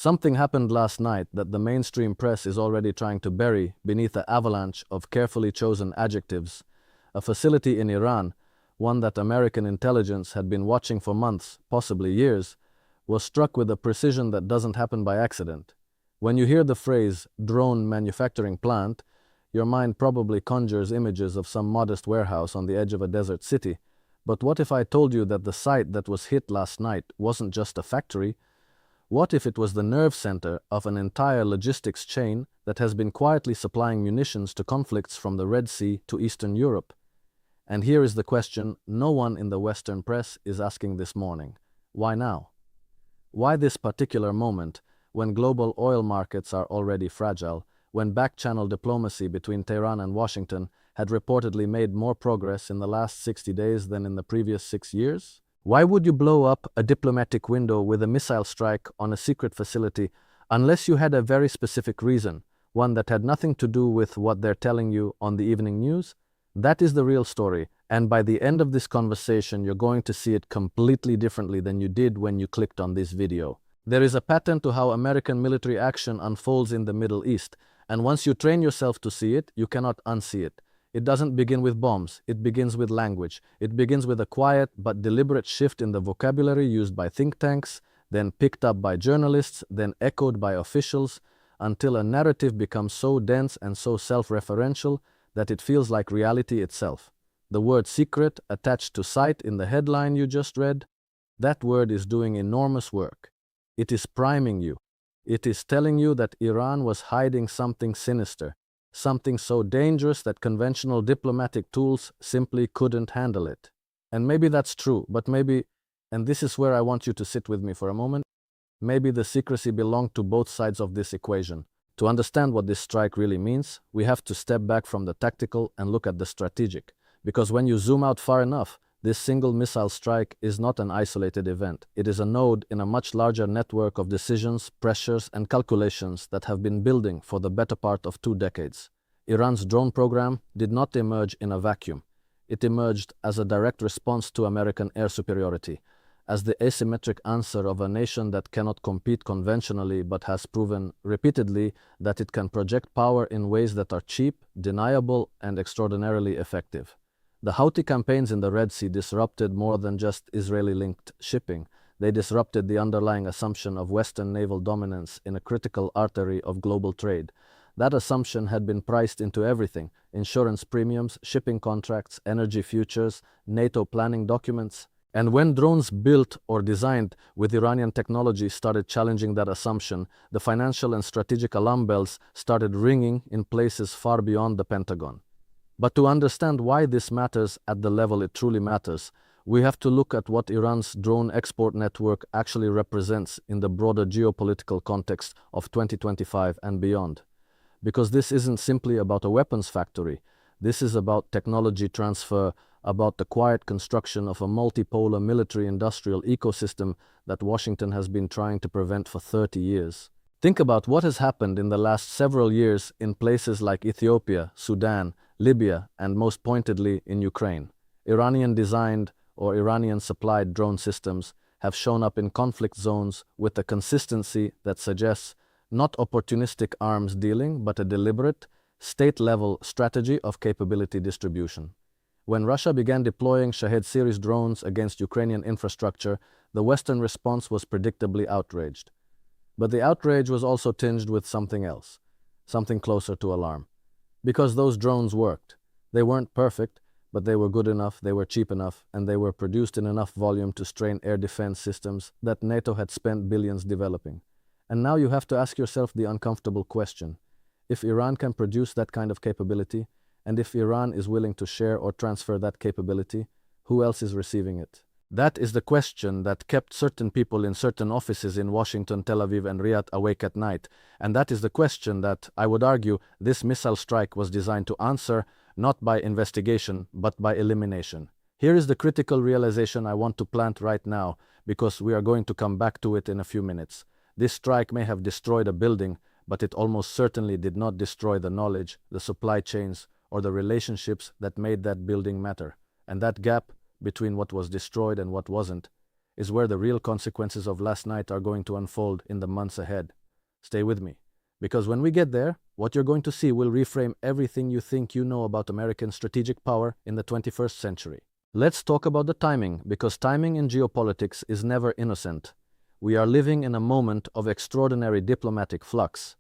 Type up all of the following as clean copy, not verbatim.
Something happened last night that the mainstream press is already trying to bury beneath an avalanche of carefully chosen adjectives. A facility in Iran, one that American intelligence had been watching for months, possibly years, was struck with a precision that doesn't happen by accident. When you hear the phrase drone manufacturing plant, your mind probably conjures images of some modest warehouse on the edge of a desert city. But what if I told you that the site that was hit last night wasn't just a factory? What if it was the nerve center of an entire logistics chain that has been quietly supplying munitions to conflicts from the Red Sea to Eastern Europe? And here is the question no one in the Western press is asking this morning. Why now? Why this particular moment, when global oil markets are already fragile, when back-channel diplomacy between Tehran and Washington had reportedly made more progress in the last 60 days than in the previous 6 years? Why would you blow up a diplomatic window with a missile strike on a secret facility unless you had a very specific reason, one that had nothing to do with what they're telling you on the evening news? That is the real story, and by the end of this conversation you're going to see it completely differently than you did when you clicked on this video. There is a pattern to how American military action unfolds in the Middle East, and once you train yourself to see it, you cannot unsee it. It doesn't begin with bombs, it begins with language. It begins with a quiet but deliberate shift in the vocabulary used by think tanks, then picked up by journalists, then echoed by officials, until a narrative becomes so dense and so self-referential that it feels like reality itself. The word secret attached to sight in the headline you just read, that word is doing enormous work. It is priming you. It is telling you that Iran was hiding something sinister, something so dangerous that conventional diplomatic tools simply couldn't handle it. And maybe that's true, but maybe, and this is where I want you to sit with me for a moment, maybe the secrecy belonged to both sides of this equation. To understand what this strike really means, we have to step back from the tactical and look at the strategic. Because when you zoom out far enough, this single missile strike is not an isolated event. It is a node in a much larger network of decisions, pressures, and calculations that have been building for the better part of 2 decades. Iran's drone program did not emerge in a vacuum. It emerged as a direct response to American air superiority, as the asymmetric answer of a nation that cannot compete conventionally but has proven repeatedly that it can project power in ways that are cheap, deniable, and extraordinarily effective. The Houthi campaigns in the Red Sea disrupted more than just Israeli-linked shipping. They disrupted the underlying assumption of Western naval dominance in a critical artery of global trade. That assumption had been priced into everything: insurance premiums, shipping contracts, energy futures, NATO planning documents. And when drones built or designed with Iranian technology started challenging that assumption, the financial and strategic alarm bells started ringing in places far beyond the Pentagon. But to understand why this matters at the level it truly matters, we have to look at what Iran's drone export network actually represents in the broader geopolitical context of 2025 and beyond. Because this isn't simply about a weapons factory. This is about technology transfer, about the quiet construction of a multipolar military-industrial ecosystem that Washington has been trying to prevent for 30 years. Think about what has happened in the last several years in places like Ethiopia, Sudan, Libya, and most pointedly in Ukraine. Iranian-designed or Iranian-supplied drone systems have shown up in conflict zones with a consistency that suggests not opportunistic arms dealing, but a deliberate, state-level strategy of capability distribution. When Russia began deploying Shahed series drones against Ukrainian infrastructure, the Western response was predictably outraged. But the outrage was also tinged with something else, something closer to alarm. Because those drones worked. They weren't perfect, but they were good enough, they were cheap enough, and they were produced in enough volume to strain air defense systems that NATO had spent billions developing. And now you have to ask yourself the uncomfortable question. If Iran can produce that kind of capability, and if Iran is willing to share or transfer that capability, who else is receiving it? That is the question that kept certain people in certain offices in Washington, Tel Aviv, and Riyadh awake at night. And that is the question that, I would argue, this missile strike was designed to answer, not by investigation, but by elimination. Here is the critical realization I want to plant right now, because we are going to come back to it in a few minutes. This strike may have destroyed a building, but it almost certainly did not destroy the knowledge, the supply chains, or the relationships that made that building matter. And that gap between what was destroyed and what wasn't, is where the real consequences of last night are going to unfold in the months ahead. Stay with me, because when we get there, what you're going to see will reframe everything you think you know about American strategic power in the 21st century. Let's talk about the timing, because timing in geopolitics is never innocent. We are living in a moment of extraordinary diplomatic flux.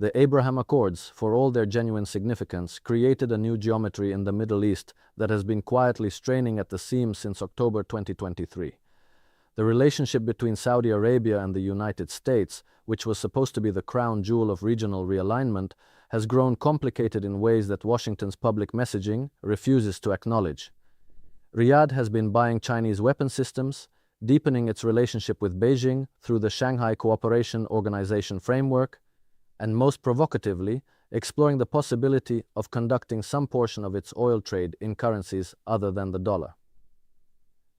The Abraham Accords, for all their genuine significance, created a new geometry in the Middle East that has been quietly straining at the seams since October 2023. The relationship between Saudi Arabia and the United States, which was supposed to be the crown jewel of regional realignment, has grown complicated in ways that Washington's public messaging refuses to acknowledge. Riyadh has been buying Chinese weapon systems, deepening its relationship with Beijing through the Shanghai Cooperation Organization framework, and most provocatively, exploring the possibility of conducting some portion of its oil trade in currencies other than the dollar.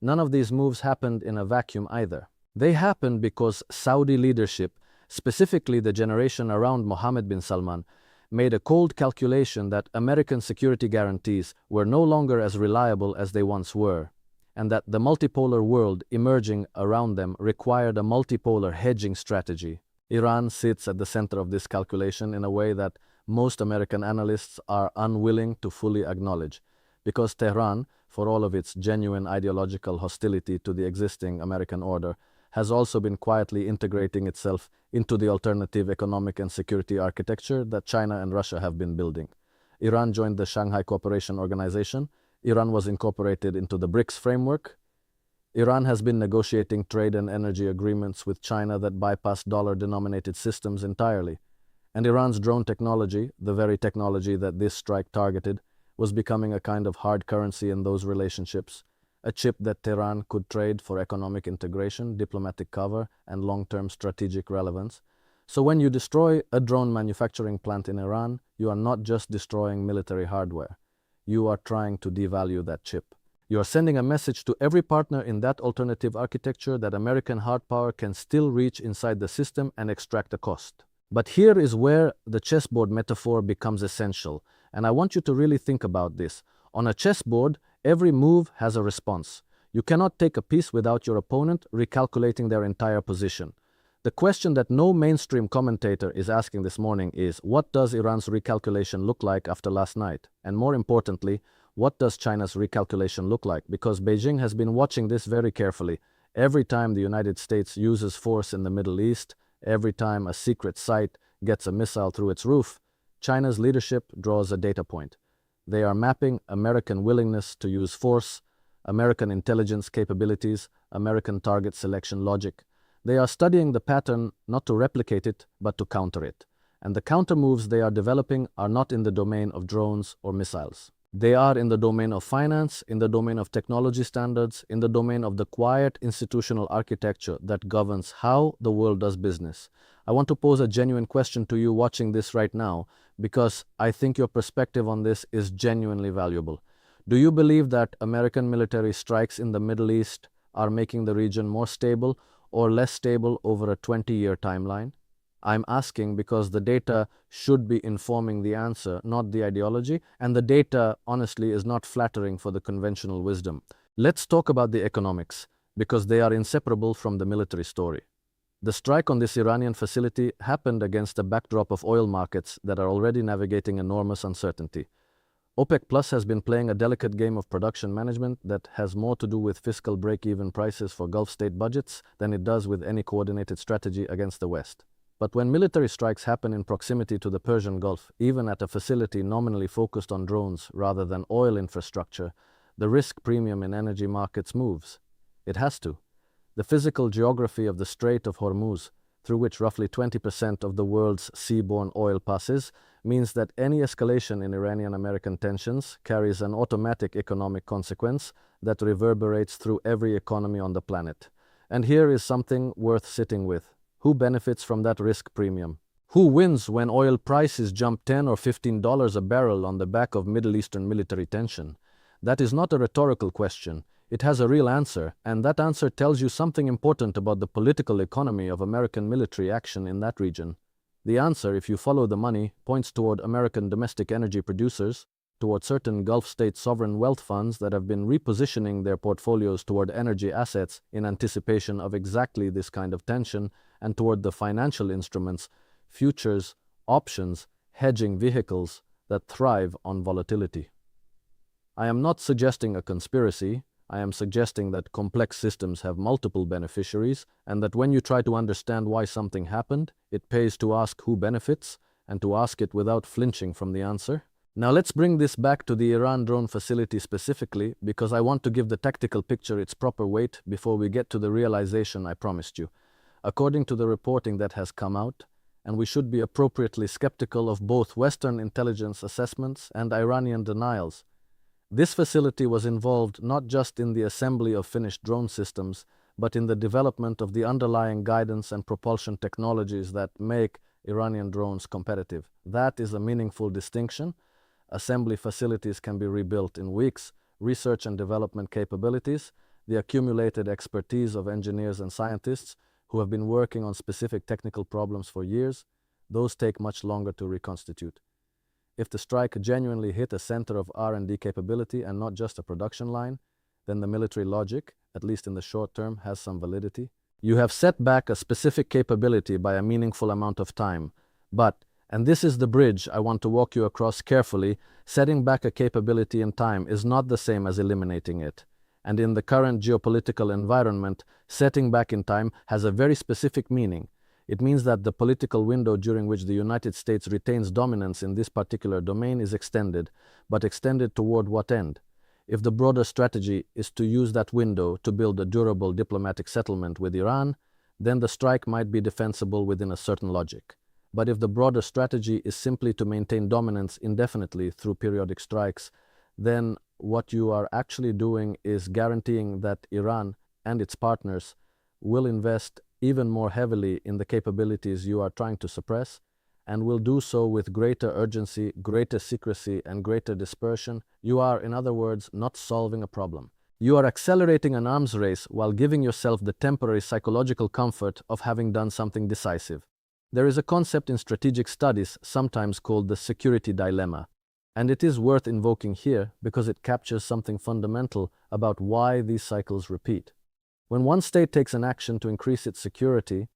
None of these moves happened in a vacuum either. They happened because Saudi leadership, specifically the generation around Mohammed bin Salman, made a cold calculation that American security guarantees were no longer as reliable as they once were, and that the multipolar world emerging around them required a multipolar hedging strategy. Iran sits at the center of this calculation in a way that most American analysts are unwilling to fully acknowledge, because Tehran, for all of its genuine ideological hostility to the existing American order, has also been quietly integrating itself into the alternative economic and security architecture that China and Russia have been building. Iran joined the Shanghai Cooperation Organization. Iran was incorporated into the BRICS framework. Iran has been negotiating trade and energy agreements with China that bypass dollar-denominated systems entirely. And Iran's drone technology, the very technology that this strike targeted, was becoming a kind of hard currency in those relationships, a chip that Tehran could trade for economic integration, diplomatic cover, and long-term strategic relevance. So when you destroy a drone manufacturing plant in Iran, you are not just destroying military hardware. You are trying to devalue that chip. You are sending a message to every partner in that alternative architecture that American hard power can still reach inside the system and extract a cost. But here is where the chessboard metaphor becomes essential, and I want you to really think about this. On a chessboard, every move has a response. You cannot take a piece without your opponent recalculating their entire position. The question that no mainstream commentator is asking this morning is, what does Iran's recalculation look like after last night? And more importantly, what does China's recalculation look like? Because Beijing has been watching this very carefully. Every time the United States uses force in the Middle East, every time a secret site gets a missile through its roof, China's leadership draws a data point. They are mapping American willingness to use force, American intelligence capabilities, American target selection logic. They are studying the pattern not to replicate it, but to counter it. And the counter moves they are developing are not in the domain of drones or missiles. They are in the domain of finance, in the domain of technology standards, in the domain of the quiet institutional architecture that governs how the world does business. I want to pose a genuine question to you watching this right now, because I think your perspective on this is genuinely valuable. Do you believe that American military strikes in the Middle East are making the region more stable or less stable over a 20-year timeline? I'm asking because the data should be informing the answer, not the ideology, and the data, honestly, is not flattering for the conventional wisdom. Let's talk about the economics, because they are inseparable from the military story. The strike on this Iranian facility happened against a backdrop of oil markets that are already navigating enormous uncertainty. OPEC Plus has been playing a delicate game of production management that has more to do with fiscal break-even prices for Gulf state budgets than it does with any coordinated strategy against the West. But when military strikes happen in proximity to the Persian Gulf, even at a facility nominally focused on drones rather than oil infrastructure, the risk premium in energy markets moves. It has to. The physical geography of the Strait of Hormuz, through which roughly 20% of the world's seaborne oil passes, means that any escalation in Iranian-American tensions carries an automatic economic consequence that reverberates through every economy on the planet. And here is something worth sitting with. Who benefits from that risk premium? Who wins when oil prices jump $10 or $15 a barrel on the back of Middle Eastern military tension? That is not a rhetorical question. It has a real answer, and that answer tells you something important about the political economy of American military action in that region. The answer, if you follow the money, points toward American domestic energy producers, toward certain Gulf state sovereign wealth funds that have been repositioning their portfolios toward energy assets in anticipation of exactly this kind of tension, and toward the financial instruments, futures, options, hedging vehicles that thrive on volatility. I am not suggesting a conspiracy. I am suggesting that complex systems have multiple beneficiaries, and that when you try to understand why something happened, it pays to ask who benefits, and to ask it without flinching from the answer. Now let's bring this back to the Iran drone facility specifically, because I want to give the tactical picture its proper weight before we get to the realization I promised you. According to the reporting that has come out, and we should be appropriately skeptical of both Western intelligence assessments and Iranian denials, this facility was involved not just in the assembly of finished drone systems, but in the development of the underlying guidance and propulsion technologies that make Iranian drones competitive. That is a meaningful distinction. Assembly facilities can be rebuilt in weeks. Research and development capabilities, the accumulated expertise of engineers and scientists who have been working on specific technical problems for years, those take much longer to reconstitute. If the strike genuinely hit a center of R&D capability and not just a production line, then the military logic, at least in the short term, has some validity. You have set back a specific capability by a meaningful amount of time, but, and this is the bridge I want to walk you across carefully, setting back a capability in time is not the same as eliminating it. And in the current geopolitical environment, setting back in time has a very specific meaning. It means that the political window during which the United States retains dominance in this particular domain is extended, but extended toward what end? If the broader strategy is to use that window to build a durable diplomatic settlement with Iran, then the strike might be defensible within a certain logic. But if the broader strategy is simply to maintain dominance indefinitely through periodic strikes, then what you are actually doing is guaranteeing that Iran and its partners will invest even more heavily in the capabilities you are trying to suppress, and will do so with greater urgency, greater secrecy, and greater dispersion. You are, in other words, not solving a problem. You are accelerating an arms race while giving yourself the temporary psychological comfort of having done something decisive. There is a concept in strategic studies sometimes called the security dilemma, and it is worth invoking here because it captures something fundamental about why these cycles repeat. When one state takes an action to increase its security,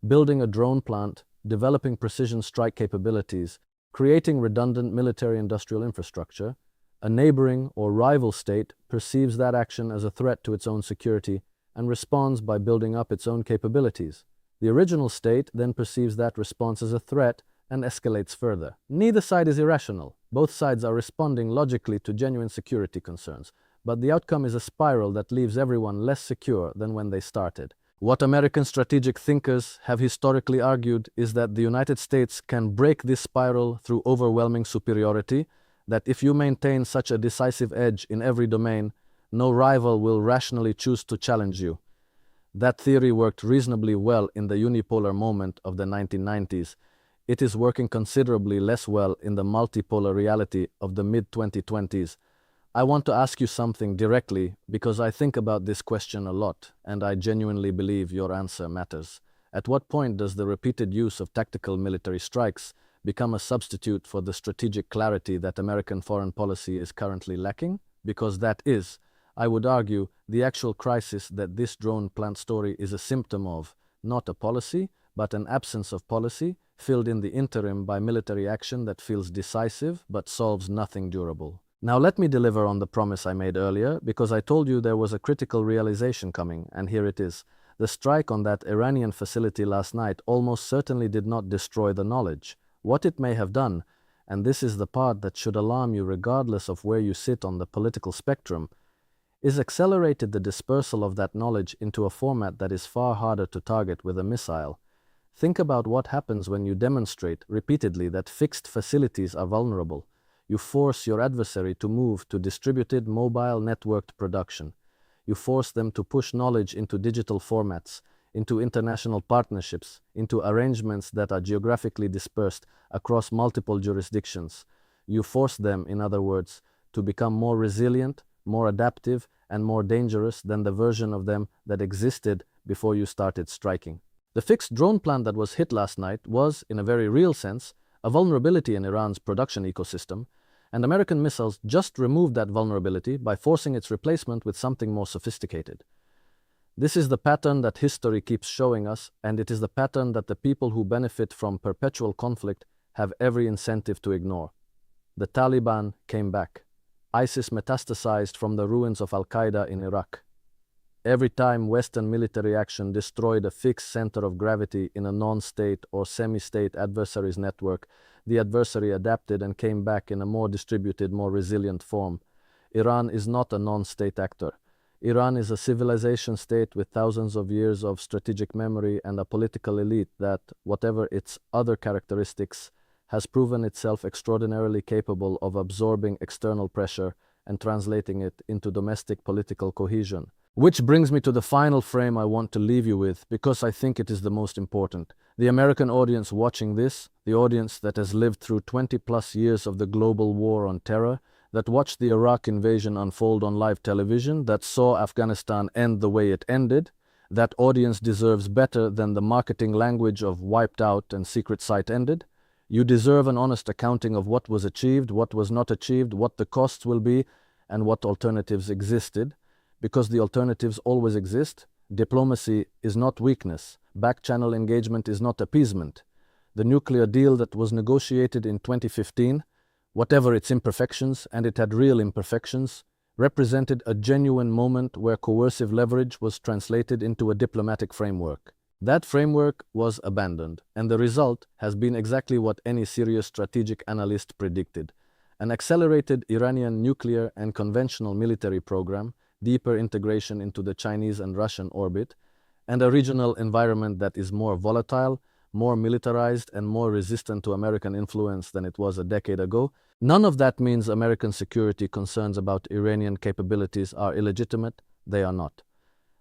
building a drone plant, developing precision strike capabilities, creating redundant military-industrial infrastructure, a neighboring or rival state perceives that action as a threat to its own security and responds by building up its own capabilities. The original state then perceives that response as a threat and escalates further. Neither side is irrational. Both sides are responding logically to genuine security concerns, but the outcome is a spiral that leaves everyone less secure than when they started. What American strategic thinkers have historically argued is that the United States can break this spiral through overwhelming superiority, that if you maintain such a decisive edge in every domain, no rival will rationally choose to challenge you. That theory worked reasonably well in the unipolar moment of the 1990s. It is working considerably less well in the multipolar reality of the mid-2020s. I want to ask you something directly because I think about this question a lot, and I genuinely believe your answer matters. At what point does the repeated use of tactical military strikes become a substitute for the strategic clarity that American foreign policy is currently lacking? Because that is, I would argue, the actual crisis that this drone plant story is a symptom of, not a policy, but an absence of policy, filled in the interim by military action that feels decisive but solves nothing durable. Now let me deliver on the promise I made earlier, because I told you there was a critical realization coming, and here it is. The strike on that Iranian facility last night almost certainly did not destroy the knowledge. What it may have done, and this is the part that should alarm you regardless of where you sit on the political spectrum, is accelerated the dispersal of that knowledge into a format that is far harder to target with a missile. Think about what happens when you demonstrate repeatedly that fixed facilities are vulnerable. You force your adversary to move to distributed mobile networked production. You force them to push knowledge into digital formats, into international partnerships, into arrangements that are geographically dispersed across multiple jurisdictions. You force them, in other words, to become more resilient, more adaptive, and more dangerous than the version of them that existed before you started striking. The fixed drone plant that was hit last night was, in a very real sense, a vulnerability in Iran's production ecosystem, And American missiles just removed that vulnerability by forcing its replacement with something more sophisticated. This is the pattern that history keeps showing us, and it is the pattern that the people who benefit from perpetual conflict have every incentive to ignore. The Taliban came back. ISIS metastasized from the ruins of Al-Qaeda in Iraq. Every time Western military action destroyed a fixed center of gravity in a non-state or semi-state adversary's network, the adversary adapted and came back in a more distributed, more resilient form. Iran is not a non-state actor. Iran is a civilization state with thousands of years of strategic memory and a political elite that, whatever its other characteristics, has proven itself extraordinarily capable of absorbing external pressure and translating it into domestic political cohesion. Which brings me to the final frame I want to leave you with, because I think it is the most important. The American audience watching this, the audience that has lived through 20+ years of the global war on terror, that watched the Iraq invasion unfold on live television, that saw Afghanistan end the way it ended, that audience deserves better than the marketing language of wiped out and secret site ended. You deserve an honest accounting of what was achieved, what was not achieved, what the costs will be, and what alternatives existed. Because the alternatives always exist. Diplomacy is not weakness. Back-channel engagement is not appeasement. The nuclear deal that was negotiated in 2015, whatever its imperfections, and it had real imperfections, represented a genuine moment where coercive leverage was translated into a diplomatic framework. That framework was abandoned, and the result has been exactly what any serious strategic analyst predicted: an accelerated Iranian nuclear and conventional military program, deeper integration into the Chinese and Russian orbit, and a regional environment that is more volatile, more militarized, and more resistant to American influence than it was a decade ago. None of that means American security concerns about Iranian capabilities are illegitimate. They are not.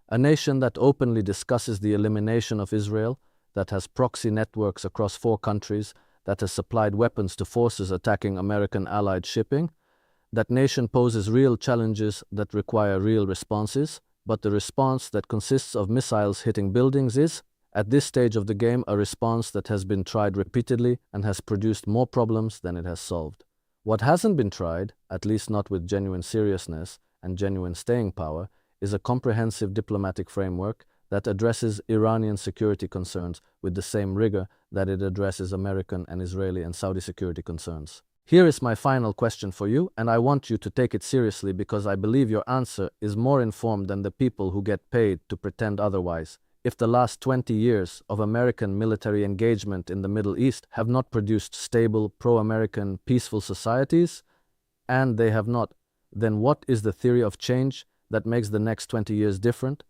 A nation that openly discusses the elimination of Israel, that has proxy networks across 4 countries, that has supplied weapons to forces attacking American allied shipping, that nation poses real challenges that require real responses, but the response that consists of missiles hitting buildings is, at this stage of the game, a response that has been tried repeatedly and has produced more problems than it has solved. What hasn't been tried, at least not with genuine seriousness and genuine staying power, is a comprehensive diplomatic framework that addresses Iranian security concerns with the same rigor that it addresses American and Israeli and Saudi security concerns. Here is my final question for you, and I want you to take it seriously because I believe your answer is more informed than the people who get paid to pretend otherwise. If the last 20 years of American military engagement in the Middle East have not produced stable, pro-American, peaceful societies, and they have not, then what is the theory of change that makes the next 20 years different?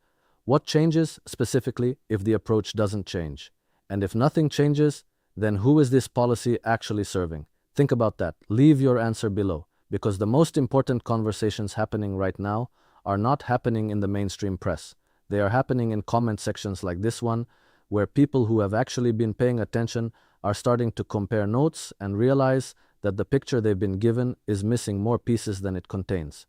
What changes, specifically, if the approach doesn't change? And if nothing changes, then who is this policy actually serving? Think about that. Leave your answer below, because the most important conversations happening right now are not happening in the mainstream press. They are happening in comment sections like this one, where people who have actually been paying attention are starting to compare notes and realize that the picture they've been given is missing more pieces than it contains.